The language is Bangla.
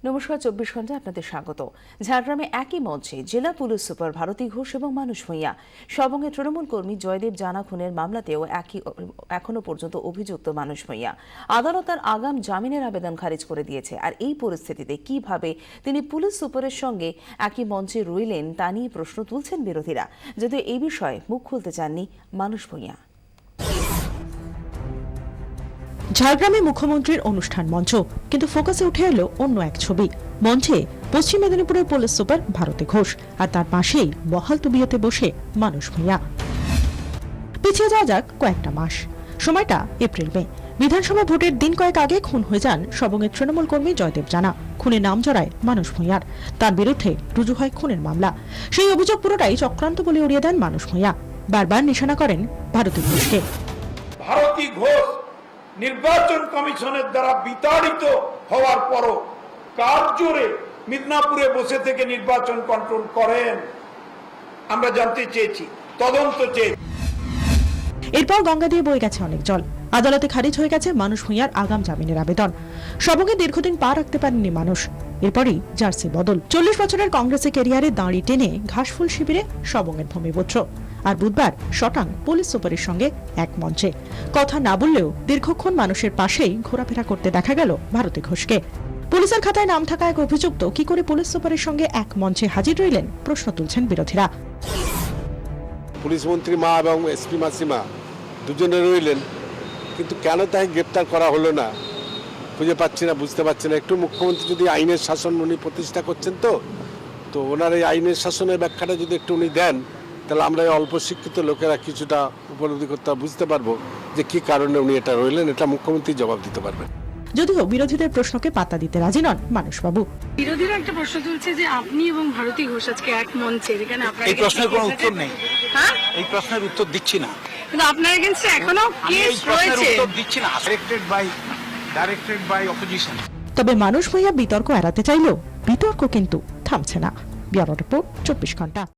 নমস্কার, 24 ঘন্টা আপনাদের স্বাগত। ঝাড়গ্রামে একই মঞ্চে জেলা পুলিশ সুপার ভারতী ঘোষ এবং মানুষ ভূঁইয়া, সবঙ্গে তৃণমূল কর্মী জয়দেব জানা খুনের মামলাতেও এখনো পর্যন্ত অভিযুক্ত মানুষ ভূঁইয়া। আদালত তার আগাম জামিনের আবেদন খারিজ করে দিয়েছে। আর এই পরিস্থিতিতে কিভাবে তিনি পুলিশ সুপারের সঙ্গে একই মঞ্চে রইলেন তা নিয়ে প্রশ্ন তুলছেন বিরোধীরা, যদিও এই বিষয়ে মুখ খুলতে চাননি মানুষ ভূঁইয়া। ঝাড়গ্রামে মুখ্যমন্ত্রীর অনুষ্ঠান মঞ্চ, কিন্তু ফোকাসে উঠে এলো অন্য এক ছবি। মঞ্চে পশ্চিম মেদিনীপুরের পুলিশ সুপার ভারতী ঘোষ, আর তার পাশেই বহাল তবিয়তে বসে মানুষ ভূঁইয়া। পিছিয়ে যাওয়া যাক কয়েকটা মাস, সময়টা এপ্রিল-মে। বিধানসভা ভোটের দিন কয়েক আগে খুন হয়ে যান সবঙ্গের তৃণমূল কর্মী জয়দেব জানা। খুনে নাম জড়ায় মানুষ ভূঁইয়ার, তার বিরুদ্ধে রুজু হয় খুনের মামলা। সেই অভিযোগ পুরোটাই চক্রান্ত বলে উড়িয়ে দেন মানুষ ভূঁইয়া। বারবার নিশানা করেন ভারতী ঘোষকে। ভারতী ঘোষ নির্বাচন কমিশনের দ্বারা বিতাড়িত হওয়ার পরও কার জোরে মিদনাপুরে বসে থেকে নির্বাচন কন্ট্রোল করেন আমরা জানতে চেয়েছি, তদন্ত চেয়েছি। এরপর গঙ্গা দিয়ে বয়ে গেছে অনেক জল। আদালতে খারিজ হয়ে গেছে মানুষ ভূঁইয়ার আগাম জামিনের আবেদন। সবঙ্গে দীর্ঘদিন পা রাখতে পারেননি মানুষ। এরপরই জার্সি বদল। 40 বছরের কংগ্রেসের ক্যারিয়ারে দাঁড়ি টেনে ঘাসফুল শিবিরে সবঙ্গের ভূমিপুত্র। আর বুধবার শটাং পুলিশ সুপারের সঙ্গে এক মঞ্চে। কথা না বললেও দীর্ঘক্ষণ মানুষের পাশেই ঘোরাফেরা করতে দেখা গেল ভারতী ঘোষকে। পুলিশের খাতায় নাম থাকা এক অভিযুক্ত কি করে পুলিশ সুপারের সঙ্গে এক মঞ্চে হাজির রইলেন, প্রশ্ন তুলছেন বিরোধীরা। পুলিশ মন্ত্রী মা এবং এসপি মাসিমা দুজনে রইলেন, কিন্তু কেন তাকে গ্রেপ্তার করা হলো না খুঁজে পাচ্ছি না, বুঝতে পারছি না। একটু মুখ্যমন্ত্রী যদি আইনের শাসন উনি প্রতিষ্ঠা করছেন, তো ওনার এই আইনের শাসনের ব্যাখ্যাটা যদি একটু উনি দেন, তাহলে আমরা এই অল্প শিক্ষিত লোকেরা কিছুটা উপলব্ধি করতে বুঝতে পারবো যে কি কারণে উনি এটা রইলেন। এটা মুখ্যমন্ত্রী জবাব দিতে পারবেন। যদিও বিরোধীদের প্রশ্নকে পাত্তা দিতে রাজি নন মানুষবাবু। বিরোধীরা একটা প্রশ্ন তুলছে যে আপনি এবং ভারতী ঘোষ আজকে এক মঞ্চে, যেখানে আপনারা এই প্রশ্নের কোনো উত্তর নেই। হ্যাঁ, এই প্রশ্নের উত্তর দিচ্ছি না। কিন্তু আপনার এগেইনস্টে এখনো কেস রয়েছে। উত্তর দিচ্ছি না। Directed by opposition. তবে মানুষ ভূঁইয়া বিতর্ক এড়াতে চাইলেও বিতর্ক কিন্তু থামছে না। ব্যুরো রিপোর্ট, 24 ঘন্টা।